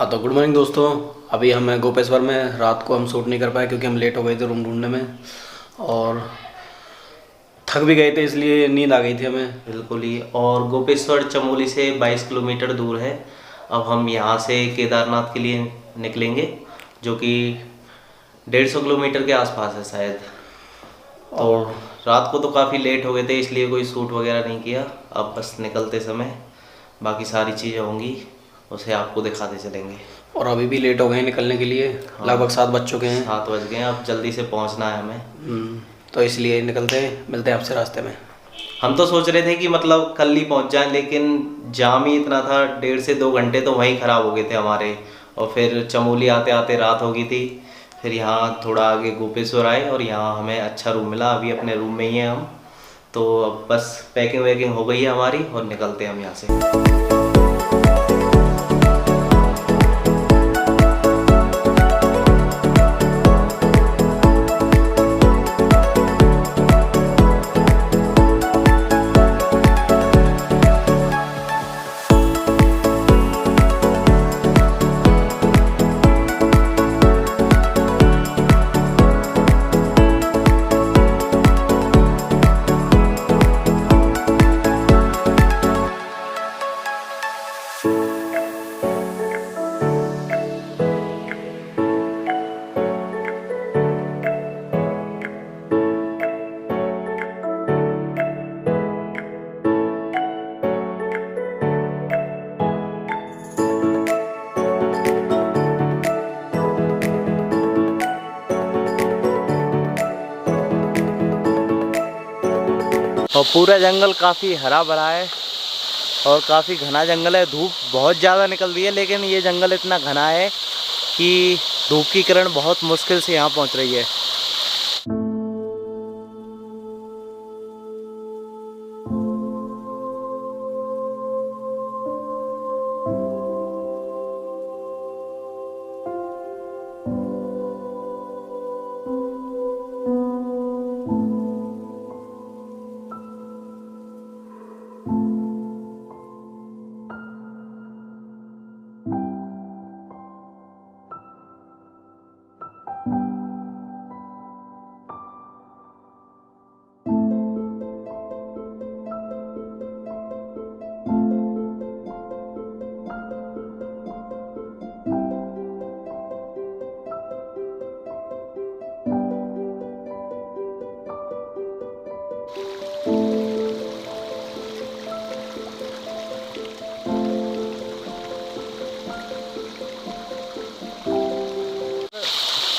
हाँ तो good morning दोस्तों। अभी हम हैं गोपेश्वर में। रात को हम शूट नहीं कर पाए क्योंकि हम लेट हो गए थे रूम ढूंढने में, और थक भी गए थे, इसलिए नींद आ गई थी हमें। बिल्कुल ही। और गोपेश्वर चमोली से 22 किलोमीटर दूर है। अब हम यहाँ से केदारनाथ के लिए निकलेंगे, जो कि 150 किलोमीटर के आसपास है शायद। तो और रात को तो काफ़ी लेट हो गए थे, इसलिए कोई शूट वगैरह नहीं किया। अब बस निकलते समय बाकी सारी चीज़ें होंगी, उसे आपको दिखाते चलेंगे। और अभी भी लेट हो गए हैं निकलने के लिए। लगभग हाँ, 7 बज चुके हैं। 7 बज गए हैं, अब जल्दी से पहुँचना है हमें। तो इसलिए निकलते हैं, मिलते हैं आपसे रास्ते में। हम तो सोच रहे थे कि मतलब कल ही पहुंच जाएं, लेकिन जाम ही इतना था, 1.5 से 2 घंटे तो वहीं ख़राब हो गए थे हमारे। और फिर चमोली आते आते रात हो गई थी। फिर यहाँ थोड़ा आगे गोपेश्वर आए और यहाँ हमें अच्छा रूम मिला। अभी अपने रूम में ही हैं हम। तो अब बस पैकिंग वैकिंग हो गई है हमारी और निकलते हैं हम यहाँ से। और पूरा जंगल काफ़ी हरा भरा है और काफ़ी घना जंगल है। धूप बहुत ज़्यादा निकल रही है, लेकिन ये जंगल इतना घना है कि धूप की किरण बहुत मुश्किल से यहाँ पहुँच रही है।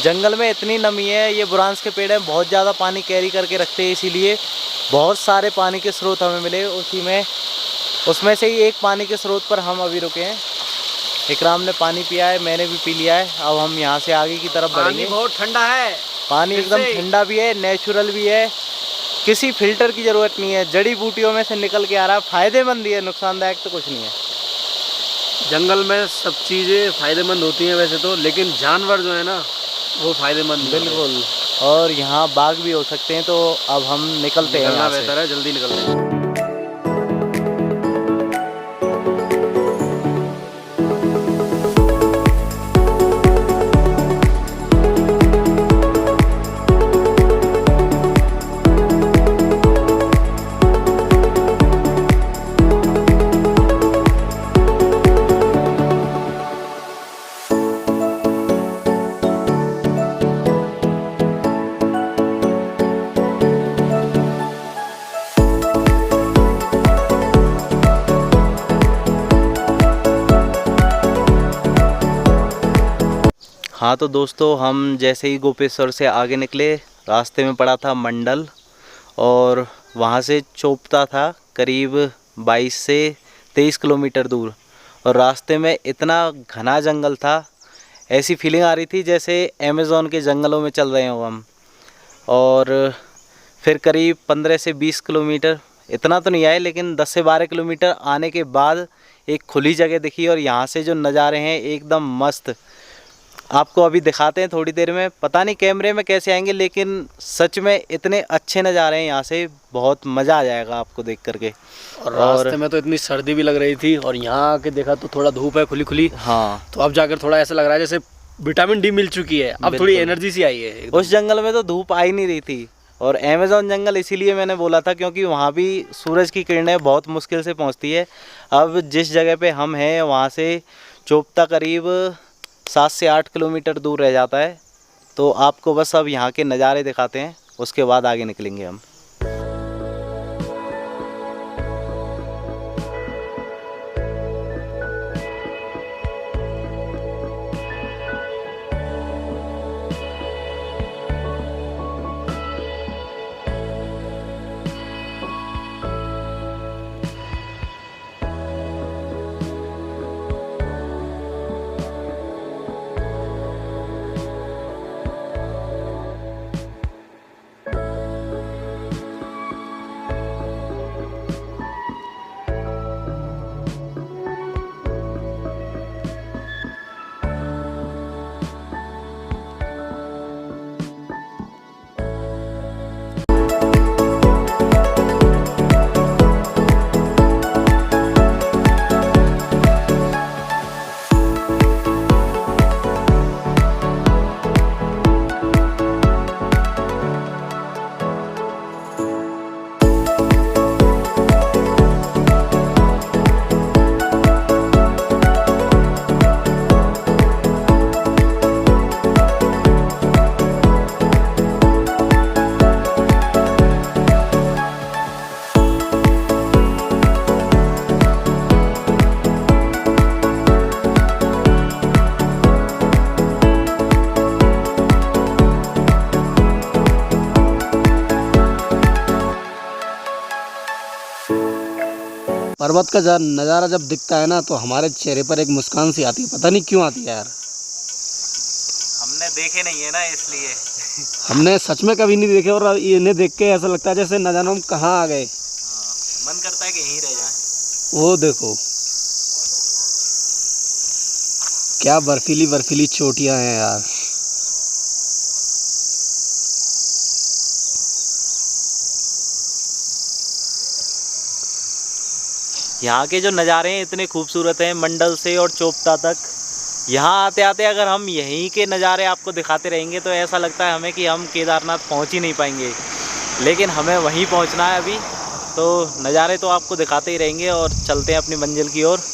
जंगल में इतनी नमी है, ये बुरांस के पेड़ हैं, बहुत ज़्यादा पानी कैरी करके रखते हैं, इसीलिए बहुत सारे पानी के स्रोत हमें मिले। उसमें से ही एक पानी के स्रोत पर हम अभी रुके हैं। इकराम ने पानी पिया है, मैंने भी पी लिया है। अब हम यहाँ से आगे की तरफ बढ़ेंगे। बहुत ठंडा है, पानी एकदम ठंडा भी है, नेचुरल भी है, किसी फिल्टर की ज़रूरत नहीं है, जड़ी बूटियों में से निकल के आ रहा है। फ़ायदेमंद ही है, नुकसानदायक तो कुछ नहीं है। जंगल में सब चीज़ें फ़ायदेमंद होती हैं वैसे तो, लेकिन जानवर जो है ना वो फ़ायदेमंद बिल्कुल। और यहाँ बाघ भी हो सकते हैं, तो अब हम निकलते हैं यहाँ से। बेहतर है, जल्दी निकलते हैं। हाँ तो दोस्तों, हम जैसे ही गोपेश्वर से आगे निकले, रास्ते में पड़ा था मंडल, और वहाँ से चोपता था करीब 22 से 23 किलोमीटर दूर। और रास्ते में इतना घना जंगल था, ऐसी फीलिंग आ रही थी जैसे अमेज़न के जंगलों में चल रहे हो हम। और फिर करीब 15 से 20 किलोमीटर, इतना तो नहीं आए, लेकिन 10 से 12 किलोमीटर आने के बाद एक खुली जगह दिखी, और यहाँ से जो नज़ारे हैं एकदम मस्त। आपको अभी दिखाते हैं थोड़ी देर में। पता नहीं कैमरे में कैसे आएंगे, लेकिन सच में इतने अच्छे नज़ारे हैं यहाँ से, बहुत मज़ा आ जाएगा आपको देख करके। और रास्ते में तो इतनी सर्दी भी लग रही थी, और यहाँ आके देखा तो थोड़ा धूप है खुली खुली। हाँ, तो अब जाकर थोड़ा ऐसा लग रहा है जैसे विटामिन डी मिल चुकी है, अब थोड़ी एनर्जी सी आई है। उस जंगल में तो धूप आ ही नहीं रही थी। और अमेज़न जंगल इसीलिए मैंने बोला था क्योंकि वहाँ भी सूरज की किरणें बहुत मुश्किल से पहुँचती है। अब जिस जगह पे हम हैं वहाँ से चोपता करीब 7 से 8 किलोमीटर दूर रह जाता है। तो आपको बस अब यहाँ के नज़ारे दिखाते हैं, उसके बाद आगे निकलेंगे हम। पर्वत का नज़ारा जब दिखता है ना तो हमारे चेहरे पर एक मुस्कान सी आती है, पता नहीं क्यों आती है यार। हमने देखे नहीं है ना, इसलिए। हमने सच में कभी नहीं देखे, और इन्हें देख के ऐसा लगता है जैसे न जानो हम कहाँ आ गए। मन करता है कि यहीं रह जाएं। वो देखो क्या बर्फीली बर्फीली चोटियाँ हैं यार। यहाँ के जो नज़ारे हैं इतने खूबसूरत हैं, मंडल से और चोपता तक। यहाँ आते आते अगर हम यहीं के नज़ारे आपको दिखाते रहेंगे तो ऐसा लगता है हमें कि हम केदारनाथ पहुँच ही नहीं पाएंगे, लेकिन हमें वहीं पहुँचना है अभी। तो नज़ारे तो आपको दिखाते ही रहेंगे और चलते हैं अपनी मंजिल की ओर।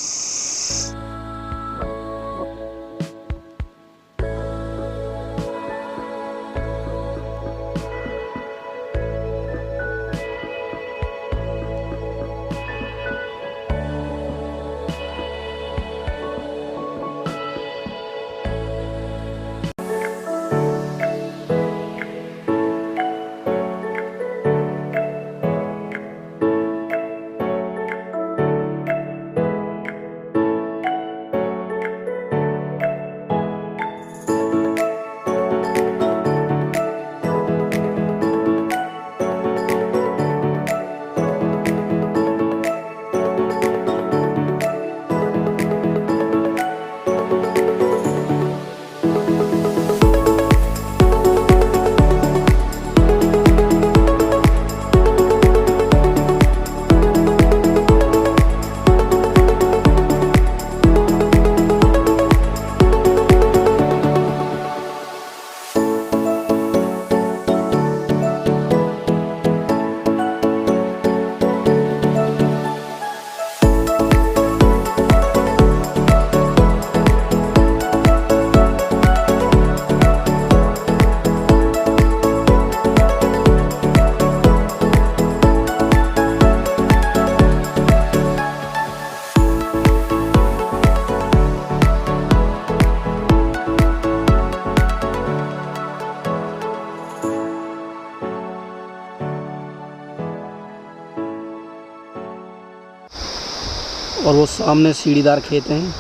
और वो सामने सीढ़ीदार खेत हैं,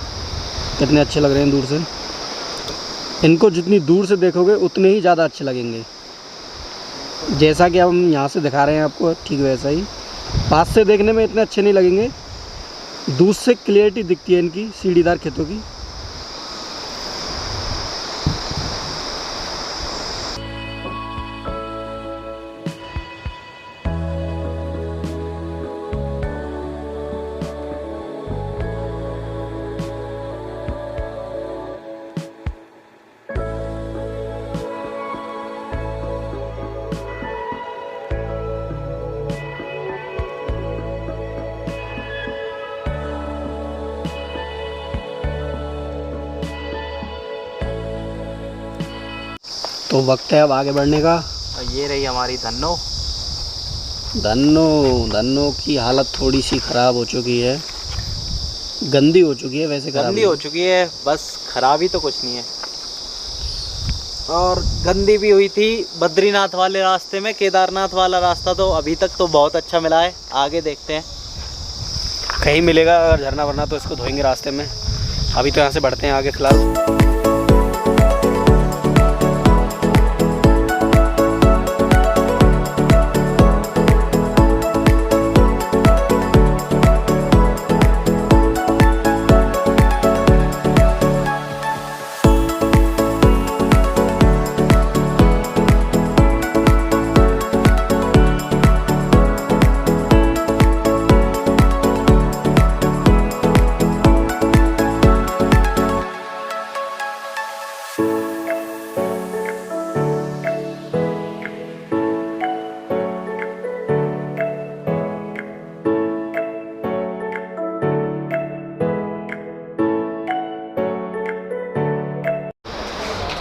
कितने अच्छे लग रहे हैं दूर से। इनको जितनी दूर से देखोगे उतने ही ज़्यादा अच्छे लगेंगे। जैसा कि हम यहाँ से दिखा रहे हैं आपको, ठीक वैसा ही। पास से देखने में इतने अच्छे नहीं लगेंगे, दूर से क्लियरिटी दिखती है इनकी सीढ़ीदार खेतों की। तो वक्त है अब आगे बढ़ने का। और ये रही हमारी धन्नो। धन्नो की हालत थोड़ी सी ख़राब हो चुकी है, गंदी हो चुकी है। वैसे गंदी हो चुकी है, बस खराबी तो कुछ नहीं है। और गंदी भी हुई थी बद्रीनाथ वाले रास्ते में। केदारनाथ वाला रास्ता तो अभी तक तो बहुत अच्छा मिला है, आगे देखते हैं कहीं मिलेगा अगर झरना वरना तो इसको धोएंगे रास्ते में। अभी तो यहाँ से बढ़ते हैं आगे फिलहाल।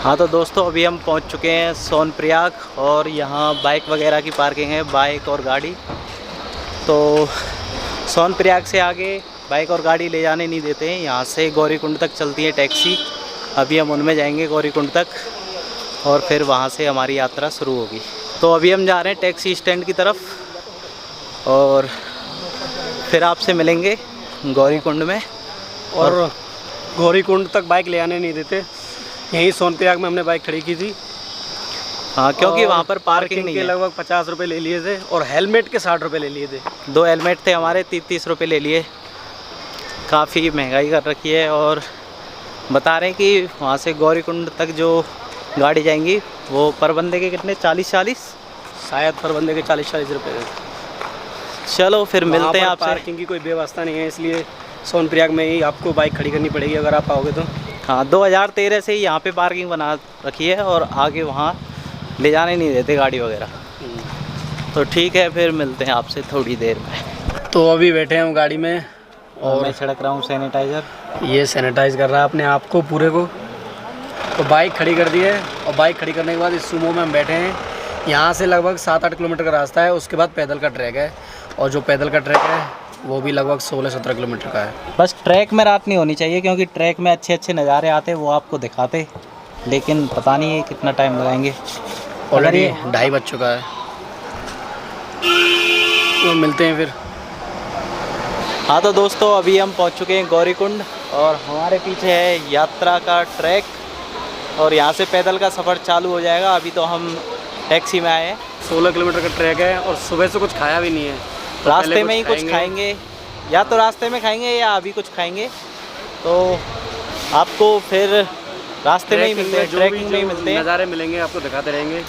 हाँ तो दोस्तों अभी हम पहुंच चुके हैं सोनप्रयाग और यहाँ बाइक वगैरह की पार्किंग है, बाइक और गाड़ी। तो सोनप्रयाग से आगे बाइक और गाड़ी ले जाने नहीं देते हैं। यहाँ से गौरीकुंड तक चलती है टैक्सी। अभी हम उनमें जाएंगे गौरीकुंड तक और फिर वहाँ से हमारी यात्रा शुरू होगी। तो अभी हम जा रहे हैं टैक्सी स्टैंड की तरफ और फिर आपसे मिलेंगे गौरीकुंड में। और गौरीकुंड तक बाइक ले आने नहीं देते। यहीं सोनप्रयाग में हमने बाइक खड़ी की थी। हाँ, क्योंकि वहाँ पर पार्किंग नहीं के है। लगभग 50 रुपये ले लिए थे और हेलमेट के 60 रुपये ले लिए थे। 2 हेलमेट थे हमारे, 30 रुपये ले लिए। काफ़ी महंगाई कर रखी है। और बता रहे हैं कि वहाँ से गौरीकुंड तक जो गाड़ी जाएंगी वो पर बंदे के कितने, 40 शायद पर बंदे के 40 रुपये थे। चलो फिर मिलते हैं आपसे। पार्किंग की कोई व्यवस्था नहीं है, इसलिए सोनप्रयाग में ही आपको बाइक खड़ी करनी पड़ेगी अगर आप आओगे तो। हाँ, 2013 से ही यहाँ पे पार्किंग बना रखी है और आगे वहाँ ले जाने नहीं देते गाड़ी वगैरह। तो ठीक है, फिर मिलते हैं आपसे थोड़ी देर में। तो अभी बैठे हैं हम गाड़ी में और मैं छिड़क रहा हूँ सैनिटाइज़र। ये सैनिटाइज कर रहा है अपने आप को पूरे को। तो बाइक खड़ी कर दी है और बाइक खड़ी करने के बाद इस सुमो में हम बैठे हैं। यहाँ से लगभग 7-8 किलोमीटर का रास्ता है, उसके बाद पैदल का ट्रैक है और जो पैदल का ट्रैक है वो भी लगभग 16-17 किलोमीटर का है। बस ट्रैक में रात नहीं होनी चाहिए, क्योंकि ट्रैक में अच्छे अच्छे नज़ारे आते वो आपको दिखाते, लेकिन पता नहीं है कितना टाइम लगाएंगे। ऑलरेडी 2:30 बज चुका है। तो मिलते हैं फिर। हाँ तो दोस्तों अभी हम पहुंच चुके हैं गौरीकुंड और हमारे पीछे है यात्रा का ट्रैक और यहाँ से पैदल का सफ़र चालू हो जाएगा। अभी तो हम टैक्सी में आए हैं। 16 किलोमीटर का ट्रैक है और सुबह से कुछ खाया भी नहीं है। तो रास्ते में ही कुछ खाएंगे, या तो रास्ते में खाएंगे या अभी कुछ खाएंगे। तो आपको फिर रास्ते में ही मिलते हैं, ट्रैकिंग में ही मिलते हैं। नज़ारे मिलेंगे आपको दिखाते रहेंगे।